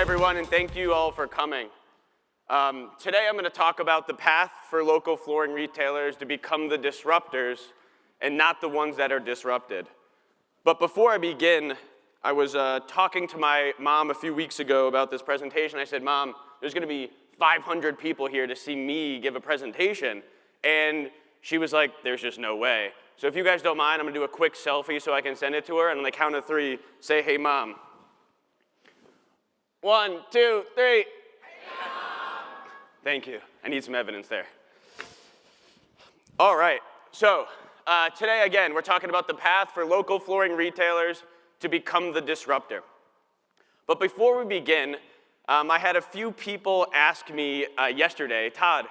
everyone, and thank you all for coming. Today I'm going to talk about the path for local flooring retailers to become the disruptors and not the ones that are disrupted. But before I begin, I was talking to my mom a few weeks ago about this presentation. I said, Mom, there's going to be 500 people here to see me give a presentation. And she was like, there's just no way. So if you guys don't mind, I'm going to do a quick selfie so I can send it to her. And on the count of 3, say, hey, Mom. 1, 2, 3. Hey, Mom. Thank you. I need some evidence there. All right. So today, again, we're talking about the path for local flooring retailers to become the disruptor. But before we begin, I had a few people ask me yesterday, Todd,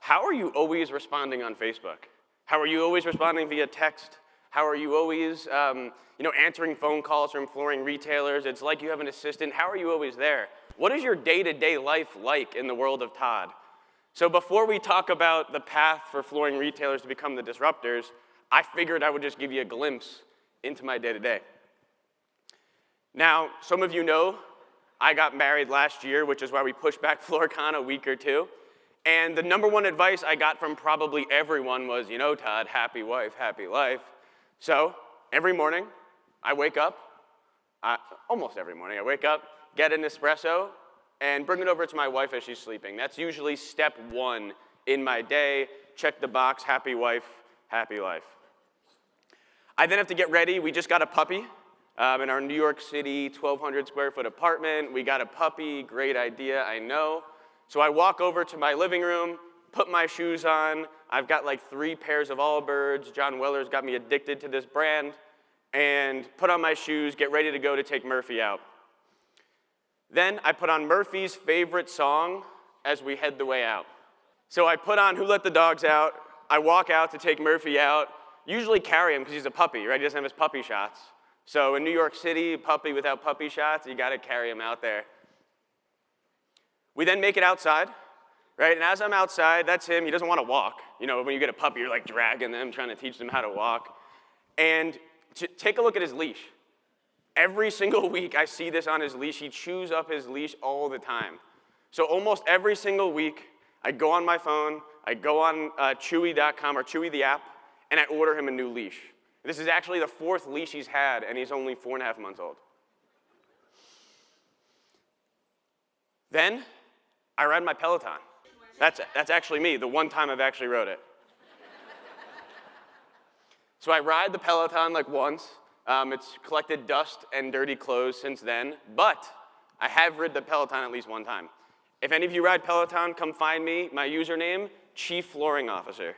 how are you always responding on Facebook? How are you always responding via text? How are you always answering phone calls from flooring retailers? It's like you have an assistant. How are you always there? What is your day-to-day life like in the world of Todd? So before we talk about the path for flooring retailers to become the disruptors, I figured I would just give you a glimpse into my day-to-day. Now, some of you know I got married last year, which is why we pushed back FloorCon a week or two. And the number one advice I got from probably everyone was, Todd, happy wife, happy life. So every morning, I wake up, almost every morning, I wake up, get an espresso, and bring it over to my wife as she's sleeping. That's usually step 1 in my day. Check the box, happy wife, happy life. I then have to get ready. We just got a puppy in our New York City 1,200 square foot apartment. We got a puppy, great idea, I know. So I walk over to my living room, put my shoes on. I've got like 3 pairs of Allbirds. John Weller's got me addicted to this brand. And put on my shoes, get ready to go to take Murphy out. Then I put on Murphy's favorite song as we head the way out. So I put on Who Let the Dogs Out. I walk out to take Murphy out. Usually carry him because he's a puppy, right? He doesn't have his puppy shots. So in New York City, puppy without puppy shots, you got to carry him out there. We then make it outside, right? And as I'm outside, that's him. He doesn't want to walk. When you get a puppy, you're like dragging them, trying to teach them how to walk. And take a look at his leash. Every single week I see this on his leash. He chews up his leash all the time. So almost every single week, I go on my phone, I go on Chewy.com or Chewy the app, and I order him a new leash. This is actually the 4th leash he's had, and he's only 4.5 months old. Then I ride my Peloton. That's actually me, the one time I've actually rode it. So I ride the Peloton like once. It's collected dust and dirty clothes since then, but I have ridden the Peloton at least one time. If any of you ride Peloton, come find me. My username, Chief Flooring Officer.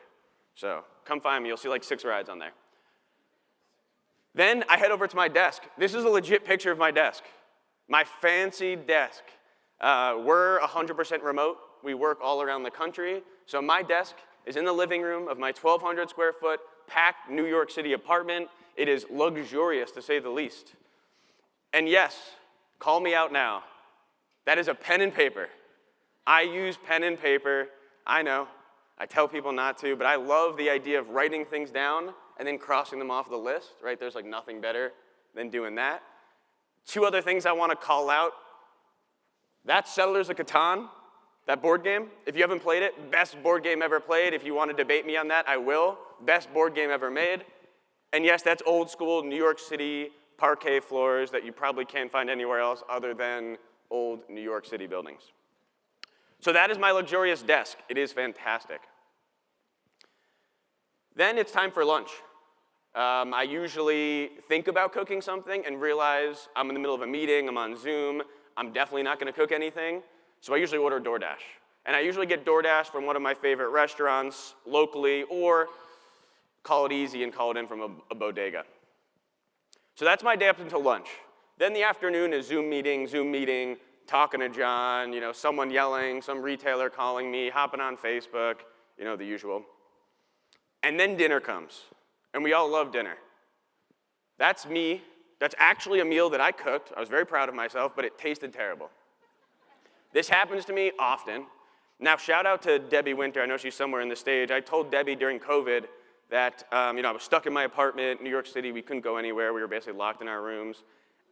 So come find me. You'll see like 6 rides on there. Then I head over to my desk. This is a legit picture of my desk. My fancy desk. We're 100% remote. We work all around the country. So my desk is in the living room of my 1,200 square foot packed New York City apartment. It is luxurious, to say the least. And yes, call me out now. That is a pen and paper. I use pen and paper. I know. I tell people not to, but I love the idea of writing things down and then crossing them off the list, right? There's like nothing better than doing that. 2 other things I want to call out. That's Settlers of Catan, that board game. If you haven't played it, best board game ever played. If you want to debate me on that, I will. Best board game ever made. And yes, that's old school New York City parquet floors that you probably can't find anywhere else other than old New York City buildings. So that is my luxurious desk. It is fantastic. Then it's time for lunch. I usually think about cooking something and realize I'm in the middle of a meeting, I'm on Zoom, I'm definitely not going to cook anything, so I usually order DoorDash. And I usually get DoorDash from one of my favorite restaurants locally, or call it easy and call it in from a bodega. So that's my day up until lunch. Then the afternoon is Zoom meeting, talking to John, someone yelling, some retailer calling me, hopping on Facebook, the usual. And then dinner comes, and we all love dinner. That's me. That's actually a meal that I cooked. I was very proud of myself, but it tasted terrible. This happens to me often. Now, shout out to Debbie Winter. I know she's somewhere in the stage. I told Debbie during COVID that I was stuck in my apartment, New York City. We couldn't go anywhere. We were basically locked in our rooms.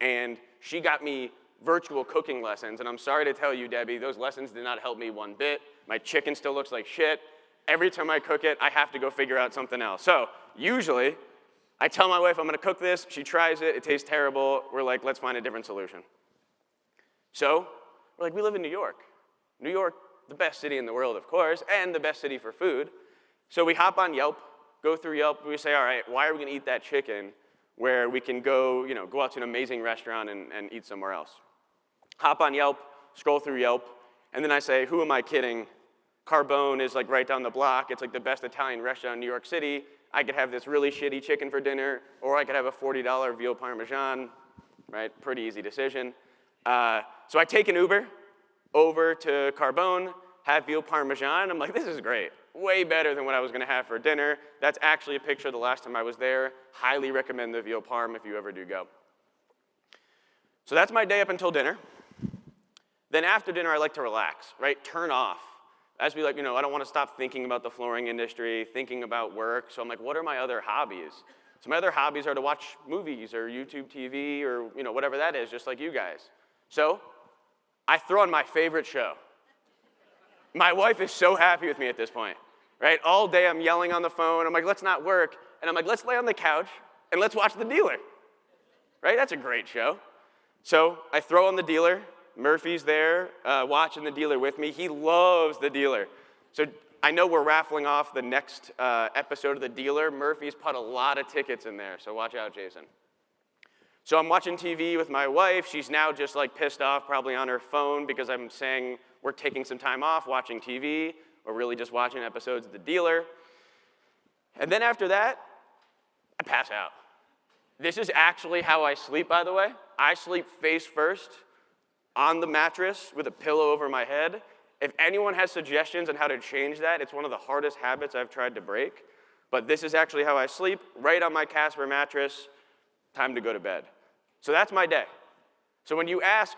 And she got me virtual cooking lessons. And I'm sorry to tell you, Debbie, those lessons did not help me one bit. My chicken still looks like shit. Every time I cook it, I have to go figure out something else. So usually, I tell my wife I'm gonna cook this, she tries it, it tastes terrible, we're like, let's find a different solution. So, we're like, we live in New York. New York, the best city in the world, of course, and the best city for food. So we hop on Yelp, go through Yelp, we say, all right, why are we gonna eat that chicken where we can go, go out to an amazing restaurant and eat somewhere else? Hop on Yelp, scroll through Yelp, and then I say, who am I kidding? Carbone is like right down the block. It's like the best Italian restaurant in New York City. I could have this really shitty chicken for dinner, or I could have a $40 veal parmesan, right? Pretty easy decision. So I take an Uber over to Carbone, have veal parmesan. I'm like, this is great. Way better than what I was gonna have for dinner. That's actually a picture of the last time I was there. Highly recommend the veal parm if you ever do go. So that's my day up until dinner. Then after dinner, I like to relax, right? Turn off. As we I don't want to stop thinking about the flooring industry, thinking about work. So I'm like, what are my other hobbies? So my other hobbies are to watch movies or YouTube TV or whatever that is, just like you guys. So I throw on my favorite show. My wife is so happy with me at this point, right? All day I'm yelling on the phone. I'm like, let's not work. And I'm like, let's lay on the couch and let's watch The Dealer, right? That's a great show. So I throw on The Dealer. Murphy's there watching The Dealer with me. He loves The Dealer. So I know we're raffling off the next episode of The Dealer. Murphy's put a lot of tickets in there, so watch out, Jason. So I'm watching TV with my wife. She's now just pissed off, probably on her phone, because I'm saying we're taking some time off watching TV. We're really just watching episodes of The Dealer. And then after that, I pass out. This is actually how I sleep, by the way. I sleep face first on the mattress with a pillow over my head. If anyone has suggestions on how to change that, it's one of the hardest habits I've tried to break. But this is actually how I sleep, right on my Casper mattress, time to go to bed. So that's my day. So when you ask,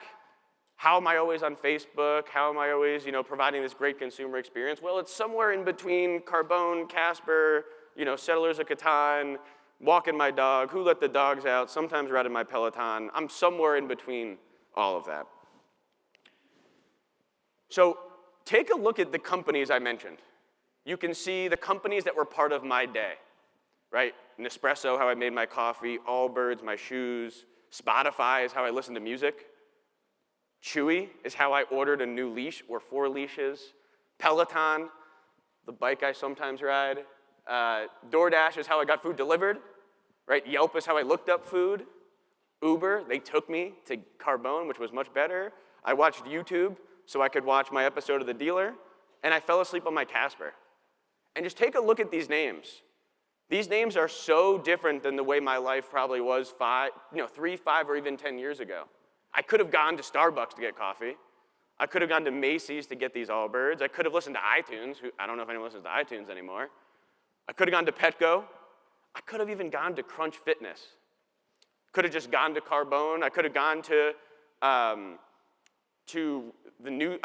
how am I always on Facebook? How am I always, providing this great consumer experience? Well, it's somewhere in between Carbone, Casper, Settlers of Catan, walking my dog, who let the dogs out, sometimes riding my Peloton. I'm somewhere in between all of that. So take a look at the companies I mentioned. You can see the companies that were part of my day, right? Nespresso, how I made my coffee. Allbirds, my shoes. Spotify is how I listen to music. Chewy is how I ordered a new leash or 4 leashes. Peloton, the bike I sometimes ride. DoorDash is how I got food delivered, right? Yelp is how I looked up food. Uber, they took me to Carbone, which was much better. I watched YouTube so I could watch my episode of The Dealer, and I fell asleep on my Casper. And just take a look at these names. These names are so different than the way my life probably was 3, 5, or even 10 years ago. I could have gone to Starbucks to get coffee. I could have gone to Macy's to get these Allbirds. I could have listened to iTunes. I don't know if anyone listens to iTunes anymore. I could have gone to Petco. I could have even gone to Crunch Fitness. Could have just gone to Carbone. I could have gone to I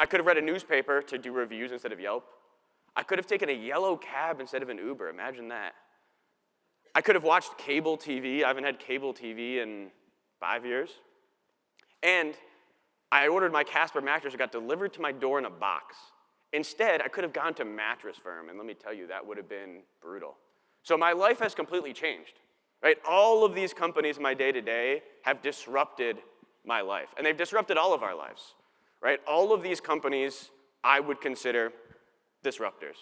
could have read a newspaper to do reviews instead of Yelp. I could have taken a yellow cab instead of an Uber. Imagine that. I could have watched cable TV. I haven't had cable TV in 5 years. And I ordered my Casper mattress. It got delivered to my door in a box. Instead, I could have gone to Mattress Firm, and let me tell you, that would have been brutal. So my life has completely changed, right? All of these companies in my day-to-day have disrupted my life, and they've disrupted all of our lives, right? All of these companies I would consider disruptors,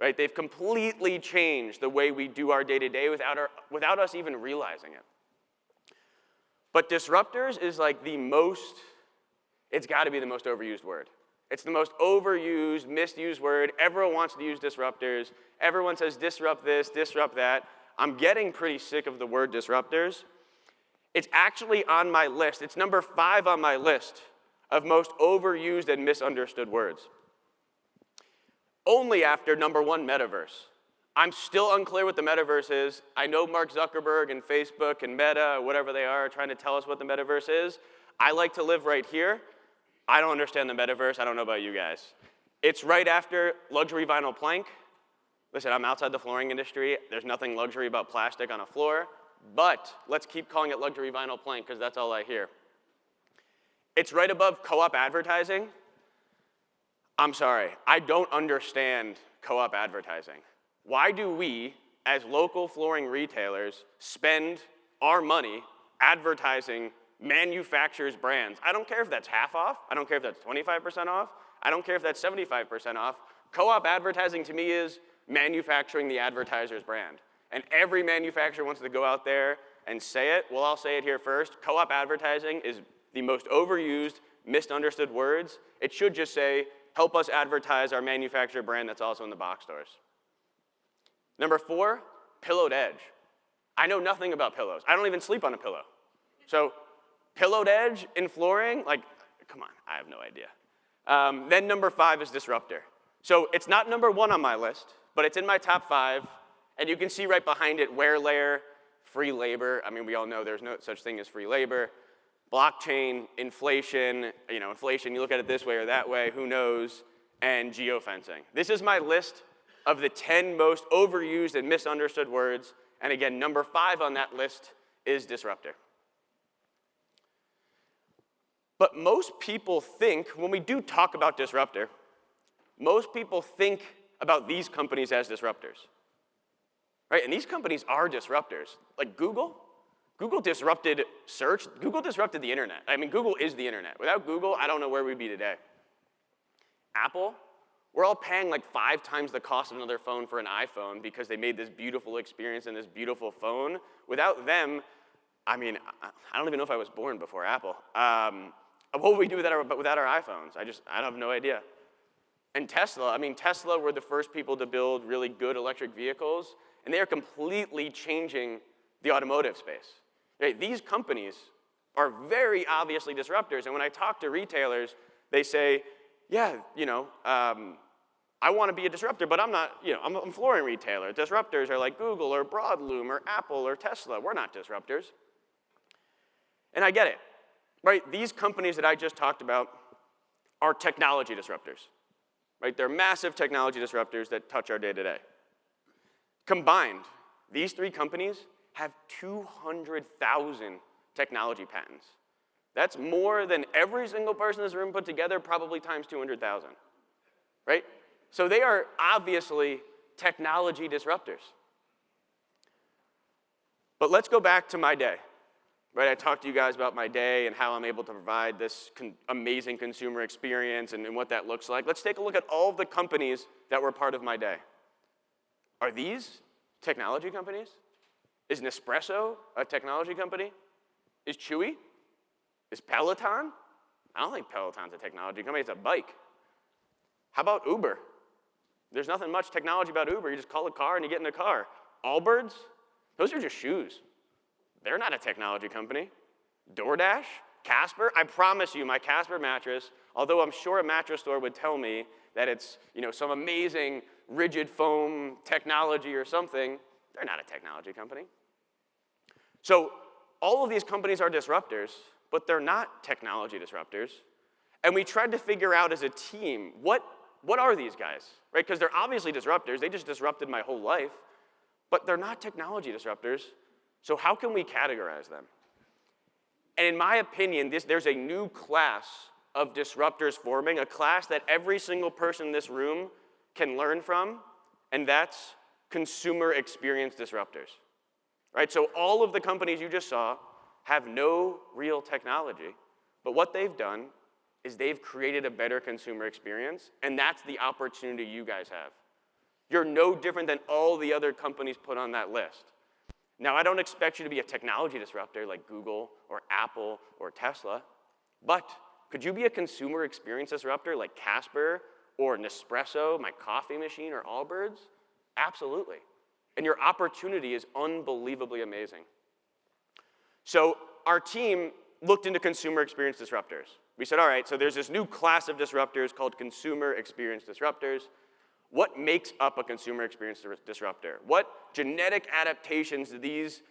right? They've completely changed the way we do our day-to-day without us even realizing it. But disruptors is it's got to be the most overused word. It's the most overused, misused word. Everyone wants to use disruptors. Everyone says disrupt this, disrupt that. I'm getting pretty sick of the word disruptors. It's actually on my list. It's number 5 on my list of most overused and misunderstood words. Only after number 1, metaverse. I'm still unclear what the metaverse is. I know Mark Zuckerberg and Facebook and Meta, whatever they are trying to tell us what the metaverse is. I like to live right here. I don't understand the metaverse. I don't know about you guys. It's right after luxury vinyl plank. Listen, I'm outside the flooring industry. There's nothing luxury about plastic on a floor. But let's keep calling it luxury vinyl plank because that's all I hear. It's right above co-op advertising. I'm sorry, I don't understand co-op advertising. Why do we, as local flooring retailers, spend our money advertising manufacturers' brands? I don't care if that's half off. I don't care if that's 25% off. I don't care if that's 75% off. Co-op advertising to me is manufacturing the advertiser's brand. And every manufacturer wants to go out there and say it. Well, I'll say it here first. Co-op advertising is the most overused, misunderstood words. It should just say, help us advertise our manufacturer brand that's also in the box stores. Number 4, pillowed edge. I know nothing about pillows. I don't even sleep on a pillow. So pillowed edge in flooring, like, come on, I have no idea. Then number 5 is disruptor. So it's not number 1 on my list, but it's in my top 5. And you can see right behind it, wear layer, free labor. I mean, we all know there's no such thing as free labor. Blockchain, inflation, inflation, you look at it this way or that way, who knows, and geofencing. This is my list of the 10 most overused and misunderstood words. And again, number 5 on that list is disruptor. But most people think, when we do talk about disruptor, most people think about these companies as disruptors. Right? And these companies are disruptors. Like Google disrupted search. Google disrupted the internet. I mean, Google is the internet. Without Google, I don't know where we'd be today. Apple, we're all paying like 5 times the cost of another phone for an iPhone because they made this beautiful experience and this beautiful phone. Without them, I mean, I don't even know if I was born before Apple. What would we do without our iPhones? I have no idea. And Tesla, Tesla were the first people to build really good electric vehicles, and they are completely changing the automotive space. Right? These companies are very obviously disruptors, and when I talk to retailers, they say, yeah, I want to be a disruptor, but I'm not, I'm a flooring retailer. Disruptors are like Google or Broadloom or Apple or Tesla. We're not disruptors. And I get it. Right? These companies that I just talked about are technology disruptors. Right? They're massive technology disruptors that touch our day-to-day. Combined, these 3 companies have 200,000 technology patents. That's more than every single person in this room put together, probably times 200,000. Right? So they are obviously technology disruptors. But let's go back to my day. Right, I talked to you guys about my day and how I'm able to provide this amazing consumer experience and what that looks like. Let's take a look at all of the companies that were part of my day. Are these technology companies? Is Nespresso a technology company? Is Chewy? Is Peloton? I don't think Peloton's a technology company, it's a bike. How about Uber? There's nothing much technology about Uber. You just call a car and you get in a car. Allbirds? Those are just shoes. They're not a technology company. DoorDash? Casper? I promise you, my Casper mattress, although I'm sure a mattress store would tell me that it's some amazing rigid foam technology or something, they're not a technology company. So all of these companies are disruptors, but they're not technology disruptors. And we tried to figure out as a team, what are these guys? Right? Because they're obviously disruptors. They just disrupted my whole life. But they're not technology disruptors. So how can we categorize them? And in my opinion, there's a new class of disruptors forming, a class that every single person in this room can learn from, and that's consumer experience disruptors. Right? So all of the companies you just saw have no real technology, but what they've done is they've created a better consumer experience, and that's the opportunity you guys have. You're no different than all the other companies put on that list. Now, I don't expect you to be a technology disruptor like Google or Apple or Tesla, but could you be a consumer experience disruptor like Casper or Nespresso, my coffee machine, or Allbirds? Absolutely. And your opportunity is unbelievably amazing. So our team looked into consumer experience disruptors. We said, all right, so there's this new class of disruptors called consumer experience disruptors. What makes up a consumer experience disruptor? What genetic adaptations do these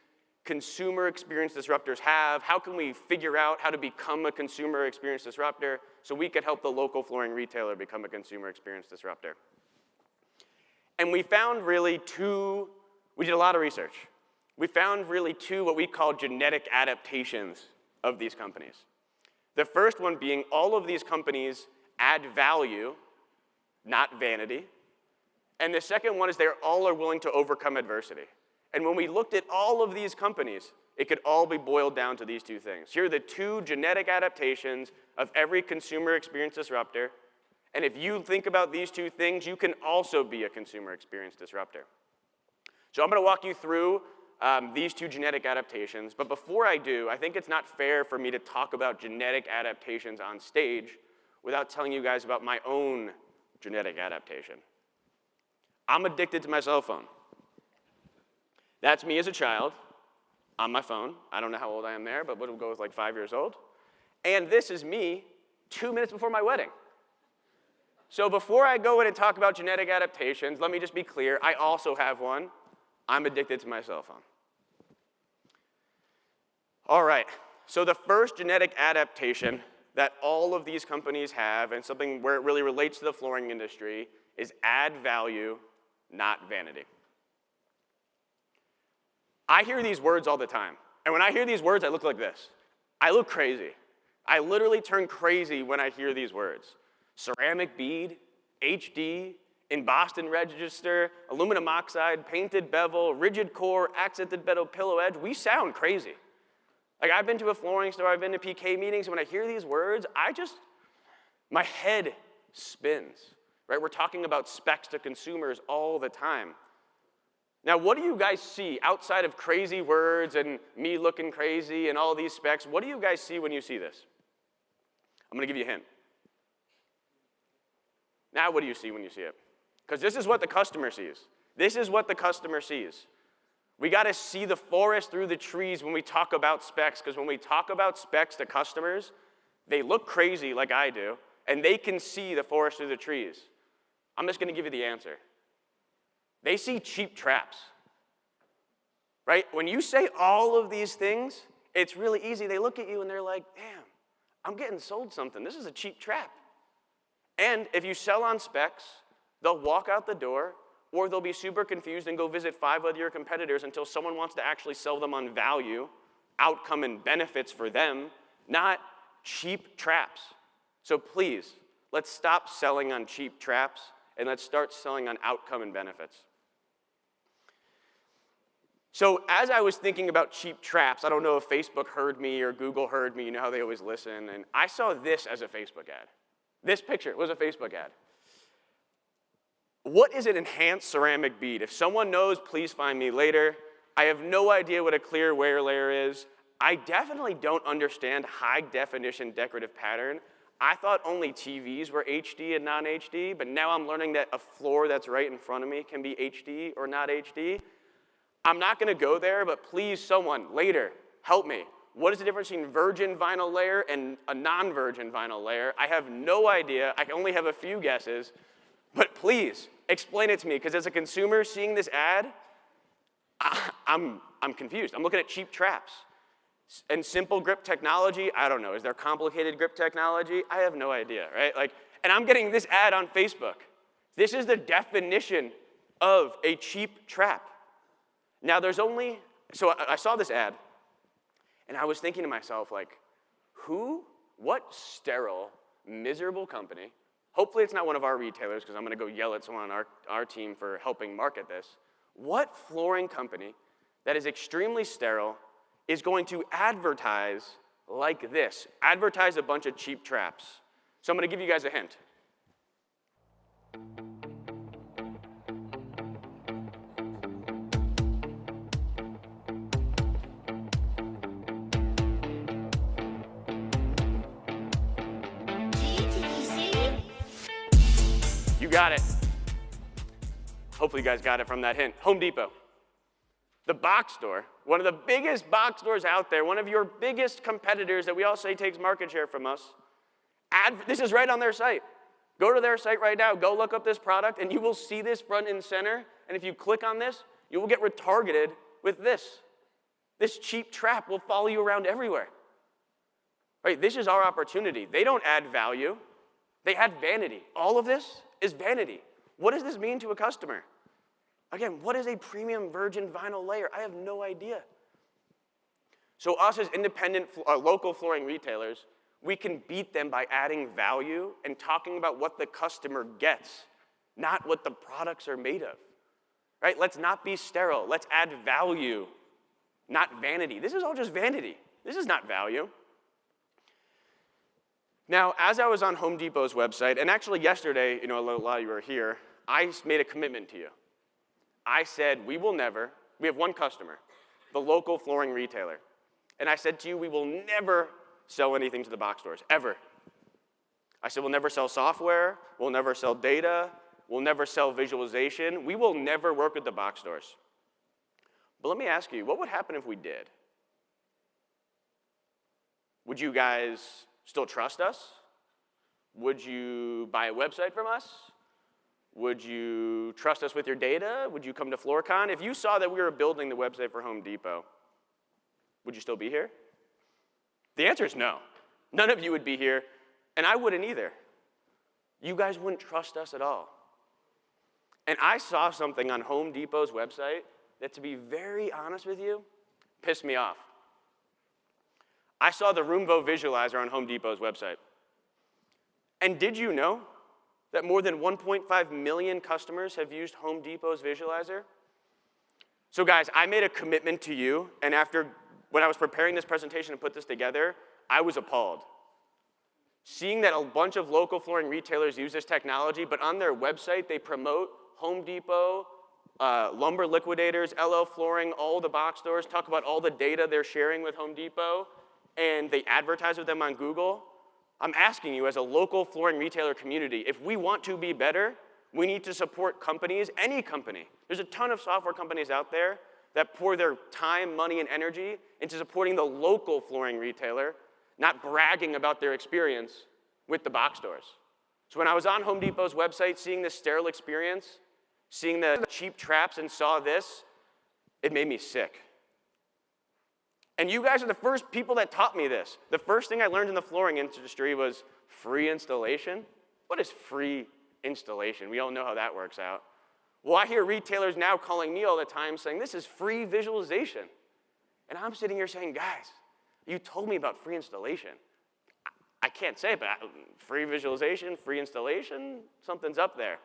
consumer experience disruptors have? How can we figure out how to become a consumer experience disruptor so we could help the local flooring retailer become a consumer experience disruptor? And we found really we did a lot of research. We found really 2 what we call genetic adaptations of these companies. The first one being all of these companies add value, not vanity. And the second one is they all are willing to overcome adversity. And when we looked at all of these companies, it could all be boiled down to these two things. Here are the two genetic adaptations of every consumer experience disruptor. And if you think about these two things, you can also be a consumer experience disruptor. So I'm going to walk you through these two genetic adaptations. But before I do, I think it's not fair for me to talk about genetic adaptations on stage without telling you guys about my own genetic adaptation. I'm addicted to my cell phone. That's me as a child on my phone. I don't know how old I am there, but we'll go with like 5 years old. And this is me 2 minutes before my wedding. So before I go in and talk about genetic adaptations, let me just be clear, I also have one. I'm addicted to my cell phone. All right, so the first genetic adaptation that all of these companies have, and something where it really relates to the flooring industry, is add value, not vanity. I hear these words all the time. And when I hear these words, I look like this. I look crazy. I literally turn crazy when I hear these words. Ceramic bead, HD, embossed and register, aluminum oxide, painted bevel, rigid core, accented bevel, pillow edge. We sound crazy. Like, I've been to a flooring store, I've been to PK meetings, and when I hear these words, my head spins, right? We're talking about specs to consumers all the time. Now, what do you guys see outside of crazy words and me looking crazy and all these specs? What do you guys see when you see this? I'm going to give you a hint. Now, what do you see when you see it? Because this is what the customer sees. This is what the customer sees. We got to see the forest through the trees when we talk about specs, because when we talk about specs to customers, they look crazy like I do, and they can see the forest through the trees. I'm just going to give you the answer. They see cheap traps, right? When you say all of these things, it's really easy. They look at you and they're like, damn, I'm getting sold something. This is a cheap trap. And if you sell on specs, they'll walk out the door, or they'll be super confused and go visit 5 other your competitors until someone wants to actually sell them on value, outcome, and benefits for them, not cheap traps. So please, let's stop selling on cheap traps, and let's start selling on outcome and benefits. So as I was thinking about cheap traps, I don't know if Facebook heard me or Google heard me, you know how they always listen, and I saw this as a Facebook ad. This picture was a Facebook ad. What is an enhanced ceramic bead? If someone knows, please find me later. I have no idea what a clear wear layer is. I definitely don't understand high definition decorative pattern. I thought only TVs were HD and non-HD, but now I'm learning that a floor that's right in front of me can be HD or not HD. I'm not going to go there, but please, someone, later, help me. What is the difference between virgin vinyl layer and a non-virgin vinyl layer? I have no idea. I only have a few guesses. But please, explain it to me, because as a consumer seeing this ad, I'm confused. I'm looking at cheap traps. And simple grip technology, I don't know. Is there complicated grip technology? I have no idea, right? And I'm getting this ad on Facebook. This is the definition of a cheap trap. Now so I saw this ad, and I was thinking to myself, what sterile, miserable company, hopefully it's not one of our retailers, because I'm going to go yell at someone on our team for helping market this, what flooring company that is extremely sterile is going to advertise like this, advertise a bunch of cheap traps? So I'm going to give you guys a hint. You got it. Hopefully you guys got it from that hint. Home Depot. The box store, one of the biggest box stores out there, one of your biggest competitors that we all say takes market share from us. This is right on their site. Go to their site right now, go look up this product, and you will see this front and center. And if you click on this, you will get retargeted with this. This cheap trap will follow you around everywhere. Right, this is our opportunity. They don't add value. They add vanity. All of this is vanity. What does this mean to a customer? Again, what is a premium virgin vinyl layer? I have no idea. So us as independent local flooring retailers, We can beat them by adding value and talking about what the customer gets, not what the products are made of, right? Let's not be sterile. Let's add value, not vanity. This is all just vanity. This is not value. Now, as I was on Home Depot's website, and actually yesterday, a lot of you were here, I made a commitment to you. I said, we have one customer, the local flooring retailer. And I said to you, we will never sell anything to the box stores, ever. I said, we'll never sell software, we'll never sell data, we'll never sell visualization, we will never work with the box stores. But let me ask you, what would happen if we did? Would you guys still trust us? Would you buy a website from us? Would you trust us with your data? Would you come to FloorCon? If you saw that we were building the website for Home Depot, would you still be here? The answer is no. None of you would be here, and I wouldn't either. You guys wouldn't trust us at all. And I saw something on Home Depot's website that, to be very honest with you, pissed me off. I saw the Roomvo visualizer on Home Depot's website. And did you know that more than 1.5 million customers have used Home Depot's visualizer? So guys, I made a commitment to you, and when I was preparing this presentation and put this together, I was appalled. Seeing that a bunch of local flooring retailers use this technology, but on their website they promote Home Depot, Lumber Liquidators, LL Flooring, all the box stores, talk about all the data they're sharing with Home Depot, and they advertise with them on Google. I'm asking you, as a local flooring retailer community, if we want to be better, we need to support companies, any company. There's a ton of software companies out there that pour their time, money, and energy into supporting the local flooring retailer, not bragging about their experience with the box stores. So when I was on Home Depot's website, seeing this sterile experience, seeing the cheap traps, and saw this, it made me sick. And you guys are the first people that taught me this. The first thing I learned in the flooring industry was free installation. What is free installation? We all know how that works out. Well, I hear retailers now calling me all the time saying, this is free visualization. And I'm sitting here saying, guys, you told me about free installation. I can't say it, but free visualization, free installation, something's up there.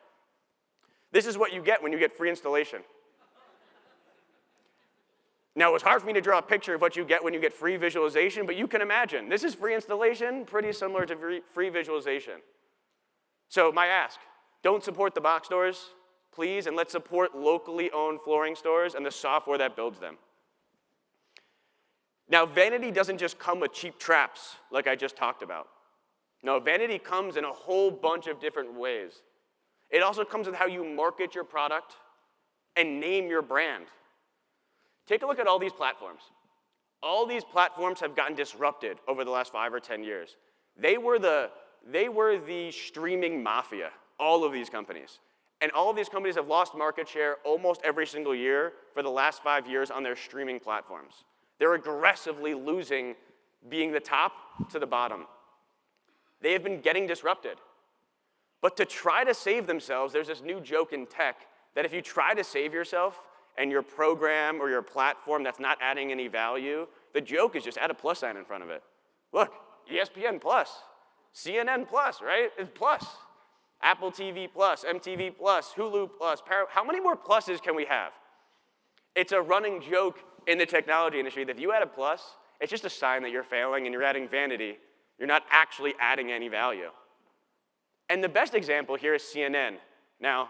This is what you get when you get free installation. Now, it was hard for me to draw a picture of what you get when you get free visualization, but you can imagine. This is free installation, pretty similar to free visualization. So my ask, don't support the box stores, please, and let's support locally owned flooring stores and the software that builds them. Now, vanity doesn't just come with cheap traps like I just talked about. No, vanity comes in a whole bunch of different ways. It also comes with how you market your product and name your brand. Take a look at all these platforms. All these platforms have gotten disrupted over the last 5 or 10 years. They were the streaming mafia, all of these companies. And all of these companies have lost market share almost every single year for the last 5 years on their streaming platforms. They're aggressively losing being the top to the bottom. They have been getting disrupted. But to try to save themselves, there's this new joke in tech that if you try to save yourself and your program or your platform that's not adding any value, the joke is just add a plus sign in front of it. Look, ESPN Plus, CNN Plus, right? It's plus. Apple TV Plus, MTV Plus, Hulu Plus, how many more pluses can we have? It's a running joke in the technology industry that if you add a plus, it's just a sign that you're failing and you're adding vanity. You're not actually adding any value. And the best example here is CNN. Now,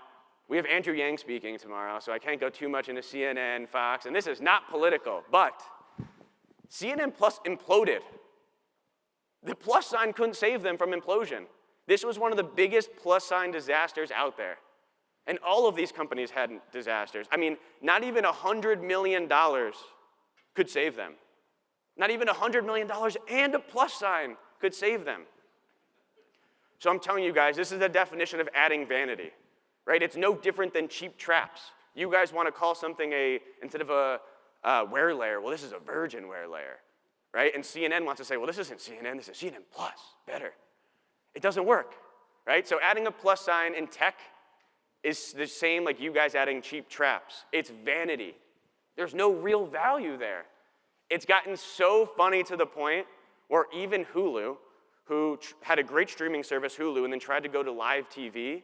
we have Andrew Yang speaking tomorrow, so I can't go too much into CNN, Fox, and this is not political, but CNN Plus imploded. The plus sign couldn't save them from implosion. This was one of the biggest plus sign disasters out there. And all of these companies had disasters. I mean, not even $100 million could save them. Not even $100 million and a plus sign could save them. So I'm telling you guys, this is the definition of adding vanity, right? It's no different than cheap traps. You guys want to call something instead of a wear layer, well, this is a virgin wear layer, right? And CNN wants to say, well, this isn't CNN, this is CNN Plus, better. It doesn't work, right? So adding a plus sign in tech is the same like you guys adding cheap traps. It's vanity. There's no real value there. It's gotten so funny to the point where even Hulu, who had a great streaming service, Hulu, and then tried to go to live TV,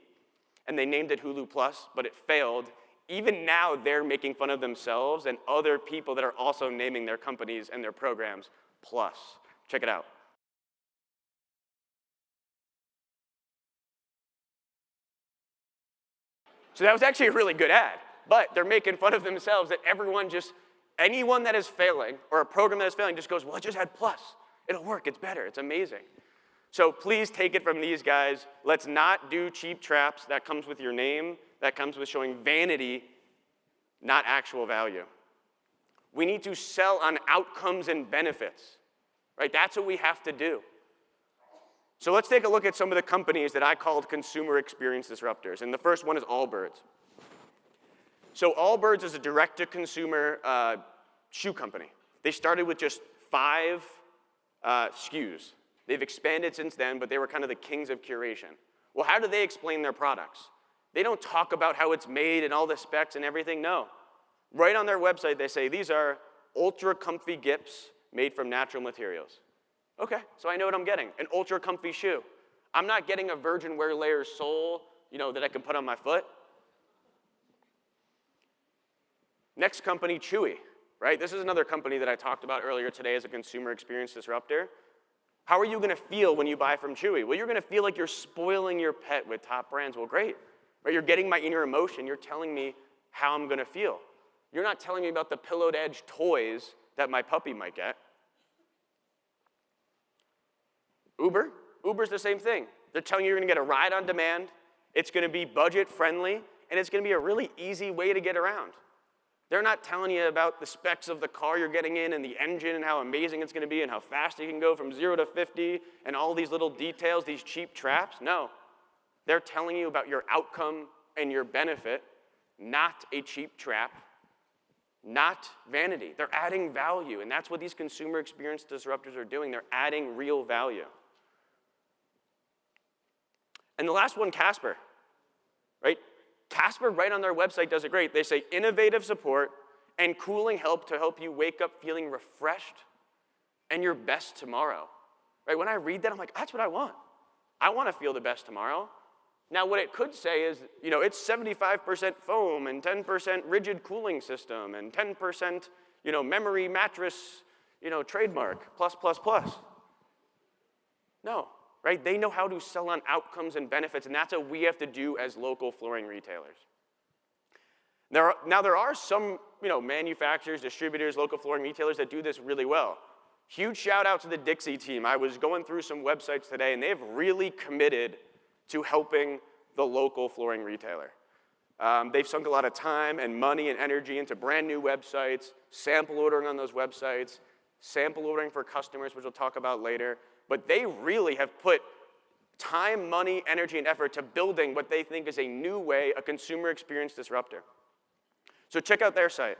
and they named it Hulu Plus, but it failed. Even now, they're making fun of themselves and other people that are also naming their companies and their programs Plus. Check it out. So that was actually a really good ad, but they're making fun of themselves that anyone that is failing, or a program that is failing, just goes, well, it just had Plus. It'll work, it's better, it's amazing. So please take it from these guys. Let's not do cheap traps. That comes with your name. That comes with showing vanity, not actual value. We need to sell on outcomes and benefits, right? That's what we have to do. So let's take a look at some of the companies that I called consumer experience disruptors. And the first one is Allbirds. So Allbirds is a direct-to-consumer shoe company. They started with just 5 SKUs. They've expanded since then, but they were kind of the kings of curation. Well, how do they explain their products? They don't talk about how it's made and all the specs and everything, no. Right on their website, they say, these are ultra-comfy Gips made from natural materials. Okay, so I know what I'm getting, an ultra-comfy shoe. I'm not getting a virgin wear layer sole, that I can put on my foot. Next company, Chewy, right? This is another company that I talked about earlier today as a consumer experience disruptor. How are you going to feel when you buy from Chewy? Well, you're going to feel like you're spoiling your pet with top brands. Well, great. Right? You're getting my inner emotion. You're telling me how I'm going to feel. You're not telling me about the pillowed edge toys that my puppy might get. Uber's the same thing. They're telling you you're going to get a ride on demand. It's going to be budget friendly, and it's going to be a really easy way to get around. They're not telling you about the specs of the car you're getting in and the engine and how amazing it's going to be and how fast you can go from 0 to 50 and all these little details, these cheap traps. No. They're telling you about your outcome and your benefit, not a cheap trap, not vanity. They're adding value, and that's what these consumer experience disruptors are doing. They're adding real value. And the last one, Casper, right? Casper, right on their website, does it great. They say innovative support and cooling help to help you wake up feeling refreshed and your best tomorrow. Right? When I read that, I'm like, that's what I want. I want to feel the best tomorrow. Now, what it could say is, it's 75% foam and 10% rigid cooling system and 10%, memory mattress, trademark, plus. No. Right? They know how to sell on outcomes and benefits, and that's what we have to do as local flooring retailers. There are some manufacturers, distributors, local flooring retailers that do this really well. Huge shout out to the Dixie team. I was going through some websites today, and they've really committed to helping the local flooring retailer. They've sunk a lot of time and money and energy into brand new websites, sample ordering on those websites, sample ordering for customers, which we'll talk about later. But they really have put time, money, energy, and effort to building what they think is a new way, a consumer experience disruptor. So check out their site.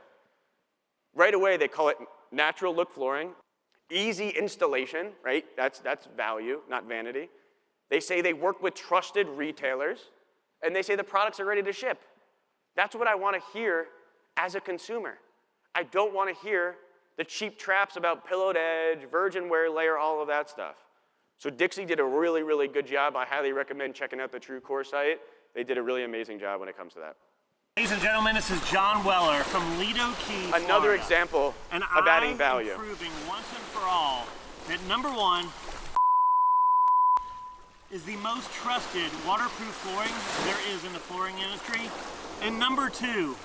Right away, they call it natural look flooring, easy installation, right? That's value, not vanity. They say they work with trusted retailers, and they say the products are ready to ship. That's what I want to hear as a consumer. I don't want to hear the cheap traps about pillowed edge, virgin wear layer, all of that stuff. So Dixie did a really, really good job. I highly recommend checking out the TrueCore site. They did a really amazing job when it comes to that. Ladies and gentlemen, this is John Weller from Lido Key, Florida. Another example of adding value. And I'm proving once and for all that number one is the most trusted waterproof flooring there is in the flooring industry. And number two,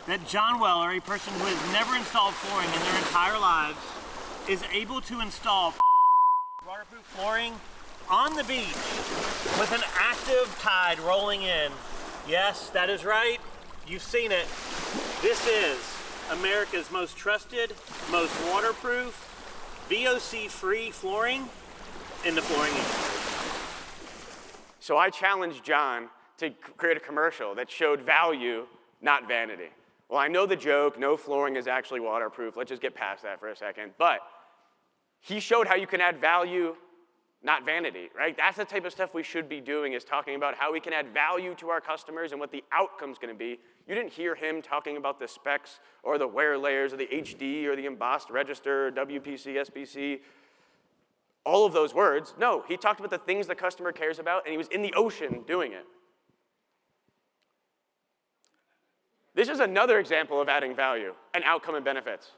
that John Weller, a person who has never installed flooring in their entire lives, is able to install waterproof flooring on the beach with an active tide rolling in. Yes, that is right. You've seen it. This is America's most trusted, most waterproof, VOC-free flooring in the flooring industry. So I challenged John to create a commercial that showed value, not vanity. Well, I know the joke, no flooring is actually waterproof. Let's just get past that for a second. But he showed how you can add value, not vanity, right? That's the type of stuff we should be doing, is talking about how we can add value to our customers and what the outcome's going to be. You didn't hear him talking about the specs or the wear layers or the HD or the embossed register, WPC, SPC. all of those words. No, he talked about the things the customer cares about, and he was in the ocean doing it. This is another example of adding value and outcome and benefits.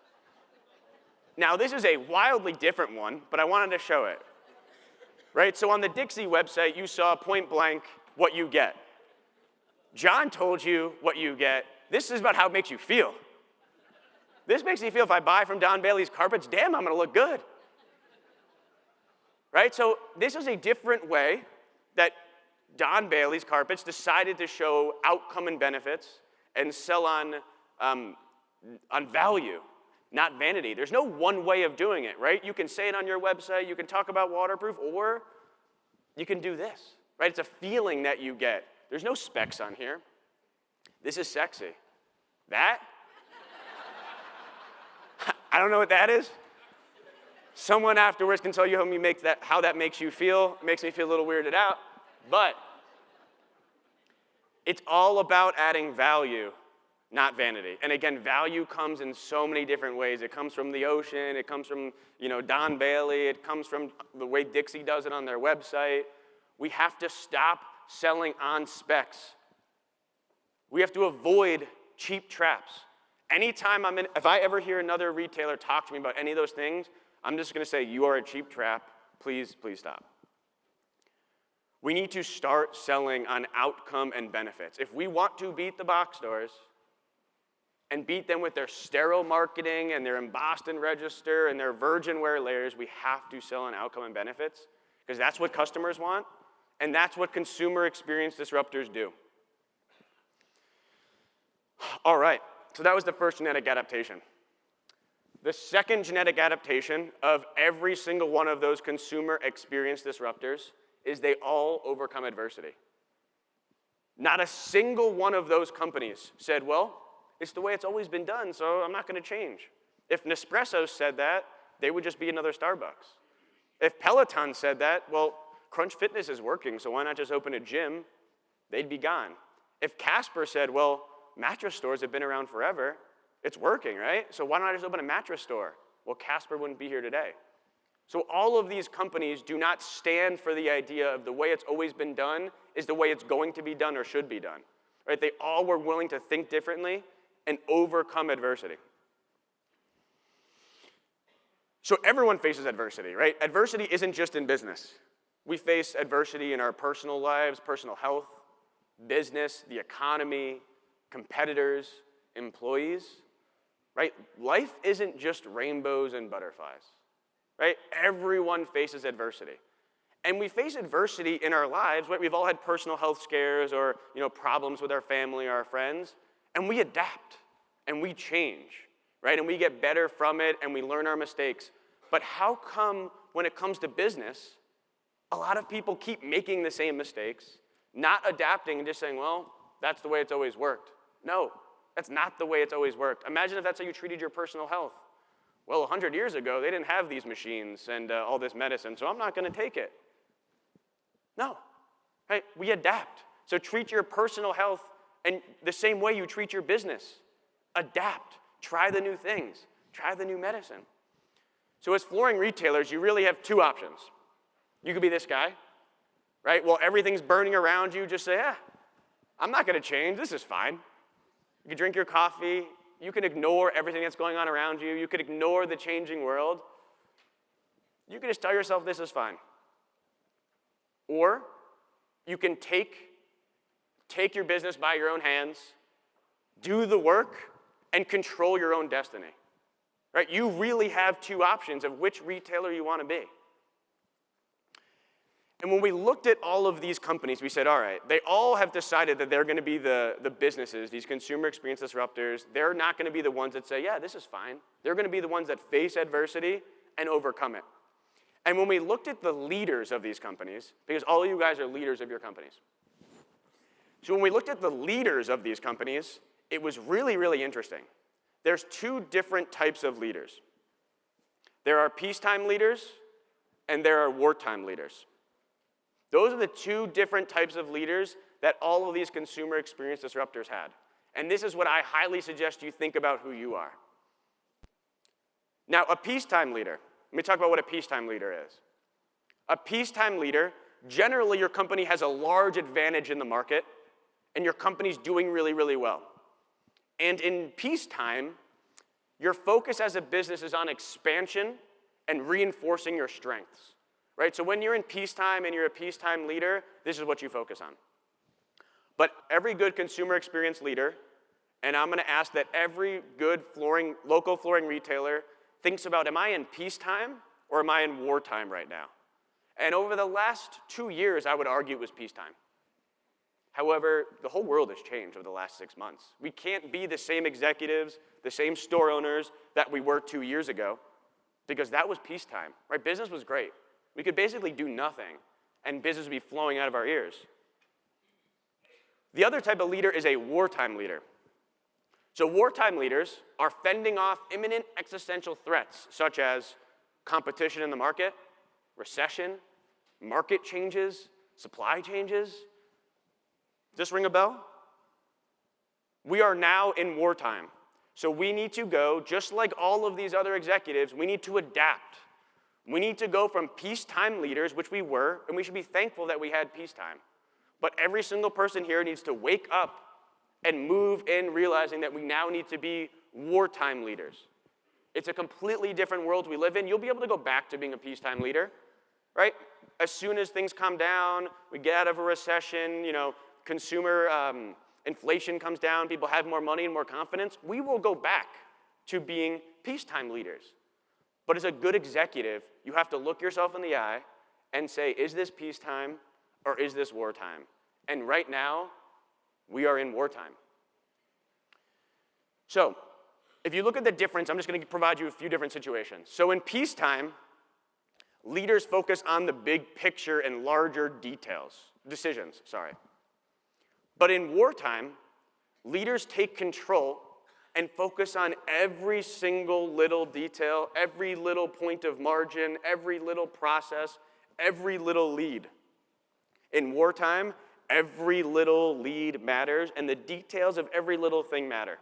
Now, this is a wildly different one, but I wanted to show it. Right? So on the Dixie website, you saw point blank what you get. John told you what you get. This is about how it makes you feel. This makes me feel if I buy from Don Bailey's carpets, damn, I'm going to look good. Right? So this is a different way that Don Bailey's carpets decided to show outcome and benefits and sell on value, not vanity. There's no one way of doing it, right? You can say it on your website, you can talk about waterproof, or you can do this, right? It's a feeling that you get. There's no specs on here. This is sexy. That? I don't know what that is. Someone afterwards can tell you how that makes you feel. It makes me feel a little weirded out, but it's all about adding value, not vanity. And again, value comes in so many different ways. It comes from the ocean. It comes from, Don Bailey. It comes from the way Dixie does it on their website. We have to stop selling on specs. We have to avoid cheap traps. Anytime if I ever hear another retailer talk to me about any of those things, I'm just going to say, you are a cheap trap. Please, please stop. We need to start selling on outcome and benefits. If we want to beat the box stores and beat them with their sterile marketing and their embossed and register and their virgin wear layers, we have to sell on outcome and benefits because that's what customers want and that's what consumer experience disruptors do. All right, so that was the first genetic adaptation. The second genetic adaptation of every single one of those consumer experience disruptors is they all overcome adversity. Not a single one of those companies said, well, it's the way it's always been done, so I'm not going to change. If Nespresso said that, they would just be another Starbucks. If Peloton said that, well, Crunch Fitness is working, so why not just open a gym? They'd be gone. If Casper said, well, mattress stores have been around forever, it's working, right? So why don't I just open a mattress store? Well, Casper wouldn't be here today. So all of these companies do not stand for the idea of the way it's always been done is the way it's going to be done or should be done. Right? They all were willing to think differently and overcome adversity. So everyone faces adversity, right? Adversity isn't just in business. We face adversity in our personal lives, personal health, business, the economy, competitors, employees, right? Life isn't just rainbows and butterflies, right? Everyone faces adversity. And we face adversity in our lives, right? We've all had personal health scares or, problems with our family or our friends, and we adapt and we change, right? And we get better from it and we learn our mistakes. But how come when it comes to business, a lot of people keep making the same mistakes, not adapting and just saying, well, that's the way it's always worked? No, that's not the way it's always worked. Imagine if that's how you treated your personal health. Well, 100 years ago, they didn't have these machines and all this medicine, so I'm not going to take it. No, right? We adapt. So treat your personal health and the same way you treat your business. Adapt. Try the new things. Try the new medicine. So as flooring retailers, you really have two options. You could be this guy, right? Well, everything's burning around you. Just say, I'm not going to change. This is fine. You can drink your coffee. You can ignore everything that's going on around you. You could ignore the changing world. You can just tell yourself this is fine. Or you can take your business by your own hands, do the work, and control your own destiny. Right? You really have two options of which retailer you want to be. And when we looked at all of these companies, we said, all right, they all have decided that they're going to be the businesses, these consumer experience disruptors. They're not going to be the ones that say, yeah, this is fine. They're going to be the ones that face adversity and overcome it. And when we looked at the leaders of these companies, because all of you guys are leaders of your companies. So when we looked at the leaders of these companies, it was really, really interesting. There's two different types of leaders. There are peacetime leaders and there are wartime leaders. Those are the two different types of leaders that all of these consumer experience disruptors had. And this is what I highly suggest you think about who you are. Now, a peacetime leader, let me talk about what a peacetime leader is. A peacetime leader, generally your company has a large advantage in the market, and your company's doing really, really well. And in peacetime, your focus as a business is on expansion and reinforcing your strengths, right? So when you're in peacetime and you're a peacetime leader, this is what you focus on. But every good consumer experience leader, and I'm gonna ask that every good local flooring retailer thinks about, am I in peacetime or am I in wartime right now? And over the last 2 years, I would argue it was peacetime. However, the whole world has changed over the last 6 months. We can't be the same executives, the same store owners that we were 2 years ago, because that was peacetime, right? Business was great. We could basically do nothing, and business would be flowing out of our ears. The other type of leader is a wartime leader. So wartime leaders are fending off imminent existential threats, such as competition in the market, recession, market changes, supply changes. Does this ring a bell? We are now in wartime. So we need to go, just like all of these other executives, we need to adapt. We need to go from peacetime leaders, which we were, and we should be thankful that we had peacetime. But every single person here needs to wake up and move in realizing that we now need to be wartime leaders. It's a completely different world we live in. You'll be able to go back to being a peacetime leader, right? As soon as things calm down, we get out of a recession, consumer inflation comes down, people have more money and more confidence, we will go back to being peacetime leaders. But as a good executive, you have to look yourself in the eye and say, is this peacetime or is this wartime? And right now, we are in wartime. So, if you look at the difference, I'm just going to provide you a few different situations. So in peacetime, leaders focus on the big picture and larger decisions. But in wartime, leaders take control and focus on every single little detail, every little point of margin, every little process, every little lead. In wartime, every little lead matters, and the details of every little thing matter.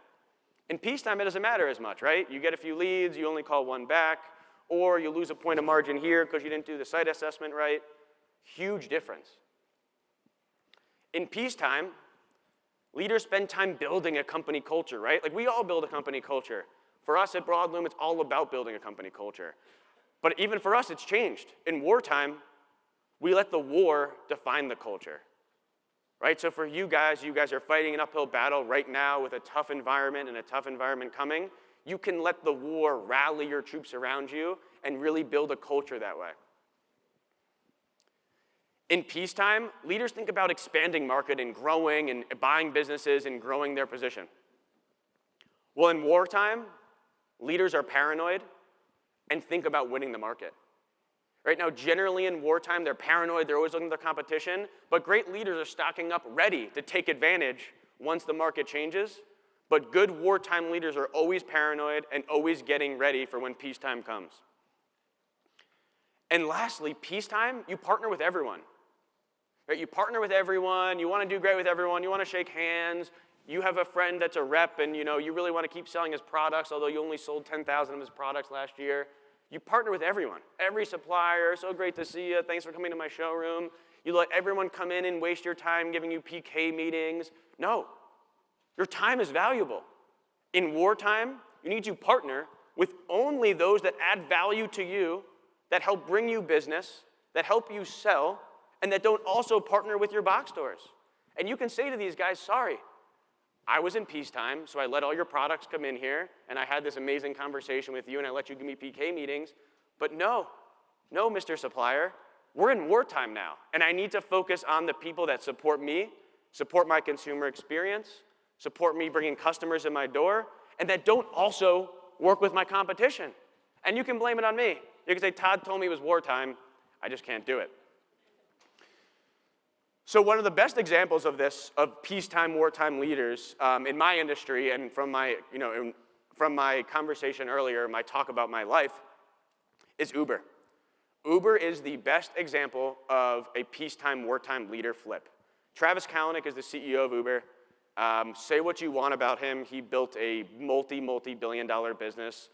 In peacetime, it doesn't matter as much, right? You get a few leads, you only call one back, or you lose a point of margin here because you didn't do the site assessment right. Huge difference. In peacetime, leaders spend time building a company culture, right? Like we all build a company culture. For us at Broadloom, it's all about building a company culture. But even for us, it's changed. In wartime, we let the war define the culture, right? So for you guys are fighting an uphill battle right now with a tough environment and a tough environment coming. You can let the war rally your troops around you and really build a culture that way. In peacetime, leaders think about expanding market and growing and buying businesses and growing their position. Well, in wartime, leaders are paranoid and think about winning the market. Right now, generally in wartime, they're paranoid, they're always looking at their competition, but great leaders are stocking up ready to take advantage once the market changes. But good wartime leaders are always paranoid and always getting ready for when peacetime comes. And lastly, peacetime, you partner with everyone. Right? You partner with everyone, you want to do great with everyone, you want to shake hands, you have a friend that's a rep and you really want to keep selling his products, although you only sold 10,000 of his products last year. You partner with everyone, every supplier, so great to see you, thanks for coming to my showroom. You let everyone come in and waste your time giving you PK meetings. No, your time is valuable. In wartime, you need to partner with only those that add value to you, that help bring you business, that help you sell, and that don't also partner with your box stores. And you can say to these guys, sorry, I was in peacetime, so I let all your products come in here, and I had this amazing conversation with you, and I let you give me PK meetings. But no, Mr. Supplier, we're in wartime now, and I need to focus on the people that support me, support my consumer experience, support me bringing customers in my door, and that don't also work with my competition. And you can blame it on me. You can say, Todd told me it was wartime, I just can't do it. So one of the best examples of this, of peacetime, wartime leaders in my industry and from my conversation earlier, my talk about my life, is Uber. Uber is the best example of a peacetime, wartime leader flip. Travis Kalanick is the CEO of Uber. Say what you want about him. He built a multi-billion-dollar business,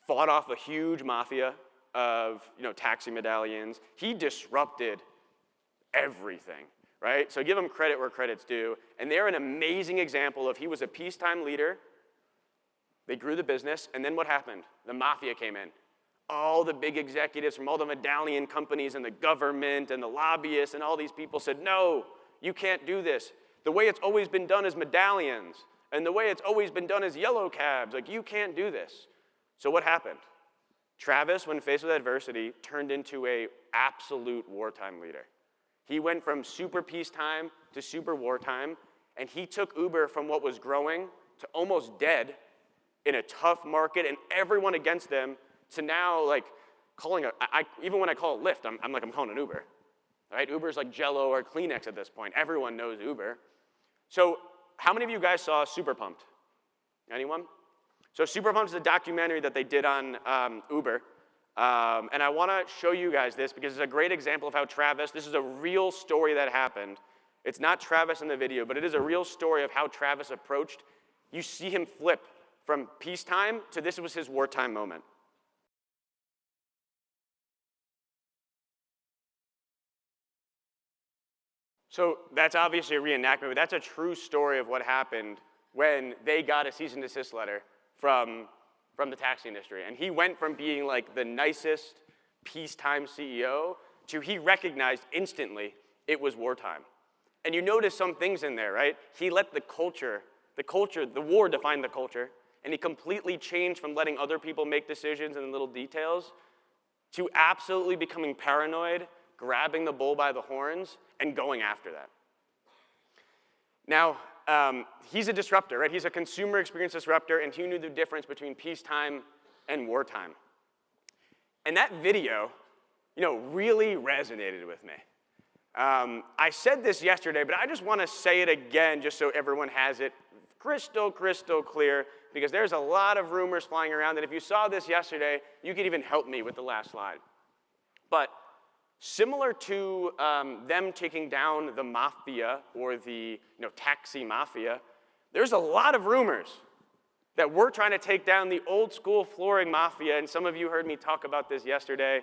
fought off a huge mafia, of taxi medallions. He disrupted everything, right? So give him credit where credit's due. And they're an amazing example of he was a peacetime leader. They grew the business, and then what happened? The mafia came in. All the big executives from all the medallion companies and the government and the lobbyists and all these people said, no, you can't do this. The way it's always been done is medallions, and the way it's always been done is yellow cabs. Like, you can't do this. So what happened? Travis, when faced with adversity, turned into an absolute wartime leader. He went from super peacetime to super wartime, and he took Uber from what was growing to almost dead in a tough market and everyone against them to now like calling even when I call it Lyft, I'm calling an Uber. Right? Uber's like Jell-O or Kleenex at this point. Everyone knows Uber. So how many of you guys saw Super Pumped? Anyone? So Super Pumped is a documentary that they did on Uber. And I want to show you guys this because it's a great example of how Travis, this is a real story that happened. It's not Travis in the video, but it is a real story of how Travis approached. You see him flip from peacetime to this was his wartime moment. So that's obviously a reenactment, but that's a true story of what happened when they got a cease and desist letter from the taxi industry. And he went from being like the nicest peacetime CEO to he recognized instantly it was wartime. And you notice some things in there, right? He let the war define the culture, and he completely changed from letting other people make decisions in little details to absolutely becoming paranoid, grabbing the bull by the horns, and going after that. Now, he's a disruptor, right? He's a consumer experience disruptor, and he knew the difference between peacetime and wartime. And that video, really resonated with me. I said this yesterday, but I just want to say it again just so everyone has it crystal clear, because there's a lot of rumors flying around that if you saw this yesterday, you could even help me with the last slide. But similar to them taking down the mafia or the taxi mafia, there's a lot of rumors that we're trying to take down the old school flooring mafia, and some of you heard me talk about this yesterday,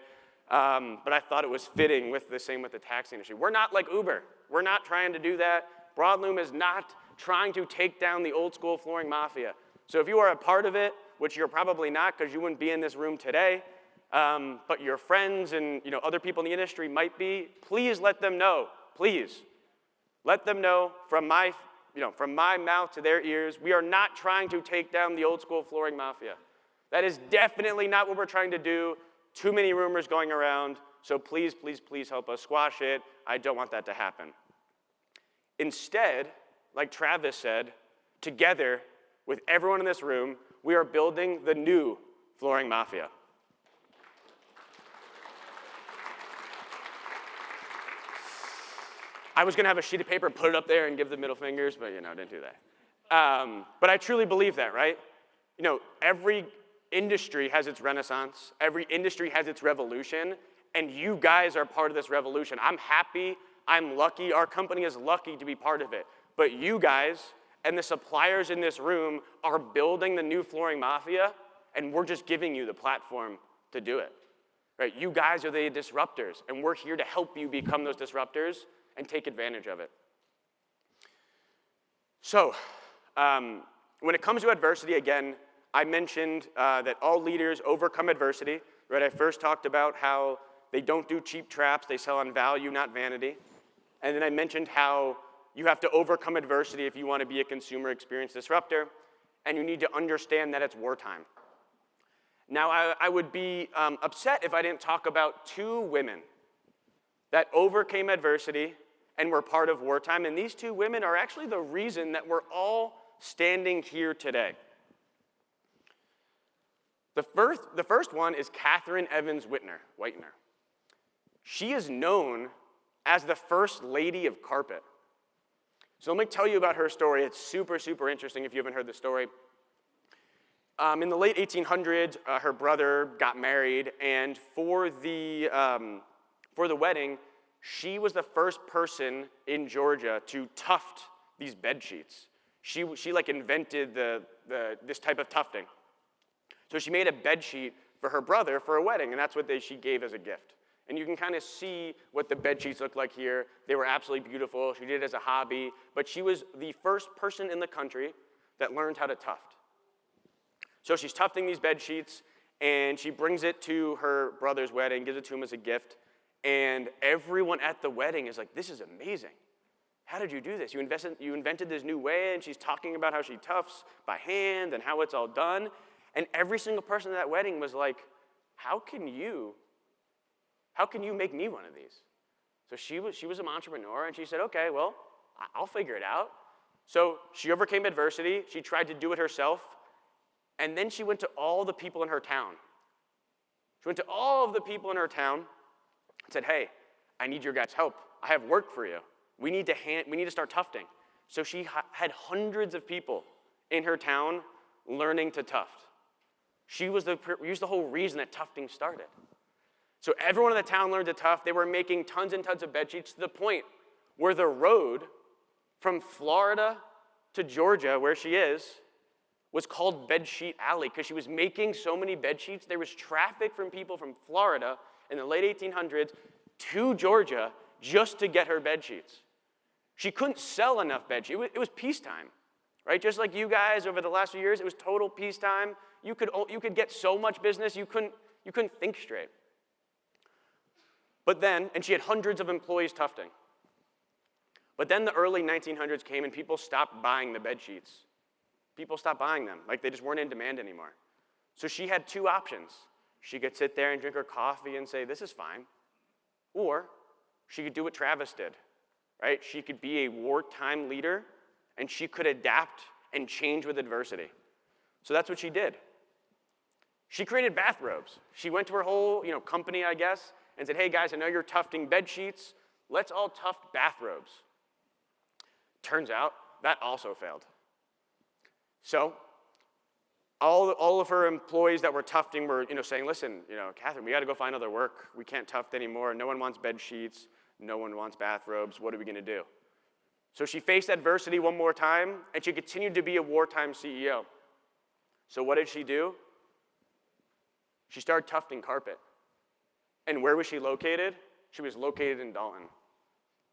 but I thought it was fitting with the same with the taxi industry. We're not like Uber. We're not trying to do that. Broadloom is not trying to take down the old school flooring mafia. So if you are a part of it, which you're probably not because you wouldn't be in this room today, but your friends and other people in the industry might be, please let them know. Please. Let them know from my mouth to their ears, we are not trying to take down the old school flooring mafia. That is definitely not what we're trying to do. Too many rumors going around, so please help us squash it. I don't want that to happen. Instead, like Travis said, together with everyone in this room, we are building the new flooring mafia. I was going to have a sheet of paper, put it up there, and give the middle fingers, but didn't do that. But I truly believe that, right? Every industry has its renaissance. Every industry has its revolution, and you guys are part of this revolution. I'm happy. I'm lucky. Our company is lucky to be part of it. But you guys and the suppliers in this room are building the new flooring mafia, and we're just giving you the platform to do it. Right? You guys are the disruptors, and we're here to help you become those disruptors and take advantage of it. So, when it comes to adversity, again, I mentioned that all leaders overcome adversity. Right? I first talked about how they don't do cheap traps, they sell on value, not vanity. And then I mentioned how you have to overcome adversity if you want to be a consumer experience disruptor, and you need to understand that it's wartime. Now, I would be upset if I didn't talk about two women that overcame adversity and were part of wartime, and these two women are actually the reason that we're all standing here today. The first one is Catherine Evans Whitener. She is known as the first lady of carpet. So let me tell you about her story. It's super interesting if you haven't heard the story. In the late 1800s, her brother got married, and for the wedding, she was the first person in Georgia to tuft these bed sheets. She like invented this type of tufting. So she made a bed sheet for her brother for a wedding, and that's what she gave as a gift. And you can kind of see what the bed sheets look like here. They were absolutely beautiful. She did it as a hobby, but she was the first person in the country that learned how to tuft. So she's tufting these bed sheets, and she brings it to her brother's wedding, gives it to him as a gift, and everyone at the wedding is like, this is amazing. How did you do this? You invented this new way, and she's talking about how she tufts by hand and how it's all done. And every single person at that wedding was like, how can you make me one of these? So she was an entrepreneur, and she said, okay, well, I'll figure it out. So she overcame adversity. She tried to do it herself. And then she went to all the people in her town. She went to all of the people in her town and said, hey, I need your guys' help. I have work for you. We need to start tufting. So she had hundreds of people in her town learning to tuft. She was the whole reason that tufting started. So everyone in the town learned to tuft. They were making tons and tons of bed sheets to the point where the road from Florida to Georgia, where she is, was called Bed Sheet Alley because she was making so many bed sheets. There was traffic from people from Florida in the late 1800s to Georgia just to get her bed sheets. She couldn't sell enough bed sheets. It was peacetime, right? Just like you guys over the last few years, it was total peacetime. You could get so much business, you couldn't think straight. But then, and she had hundreds of employees tufting. But then the early 1900s came and people stopped buying the bed sheets. People stopped buying them, like they just weren't in demand anymore. So she had two options. She could sit there and drink her coffee and say, this is fine. Or she could do what Travis did, right? She could be a wartime leader, and she could adapt and change with adversity. So that's what she did. She created bathrobes. She went to her whole company, I guess, and said, hey guys, I know you're tufting bed sheets. Let's all tuft bathrobes. Turns out that also failed. So all of her employees that were tufting were saying, listen, Catherine, we got to go find other work. We can't tuft anymore. No one wants bed sheets. No one wants bathrobes. What are we going to do? So she faced adversity one more time, and she continued to be a wartime CEO. So what did she do? She started tufting carpet. And where was she located? She was located in Dalton.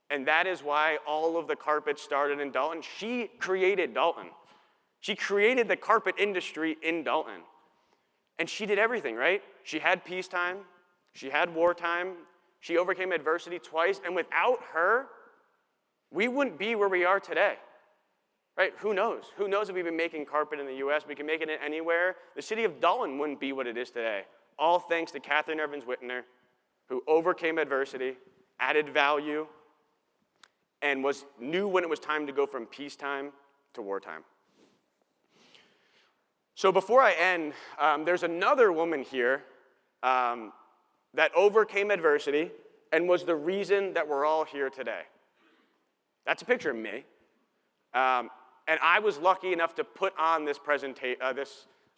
And that is why all of the carpet started in Dalton. She created Dalton. She created the carpet industry in Dalton. And she did everything, right? She had peacetime. She had wartime. She overcame adversity twice. And without her, we wouldn't be where we are today, right? Who knows? Who knows if we've been making carpet in the U.S.? We can make it anywhere. The city of Dalton wouldn't be what it is today. All thanks to Catherine Evans-Whitner, who overcame adversity, added value, and knew when it was time to go from peacetime to wartime. So before I end, there's another woman here that overcame adversity and was the reason that we're all here today. That's a picture of me. And I was lucky enough to put on this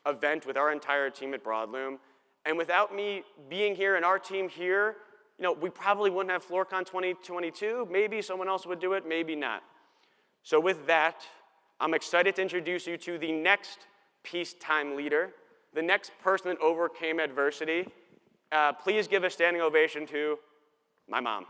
event with our entire team at Broadloom. And without me being here and our team here, we probably wouldn't have FloorCon 2022. Maybe someone else would do it, maybe not. So with that, I'm excited to introduce you to the next peacetime leader, the next person that overcame adversity. Please give a standing ovation to my mom.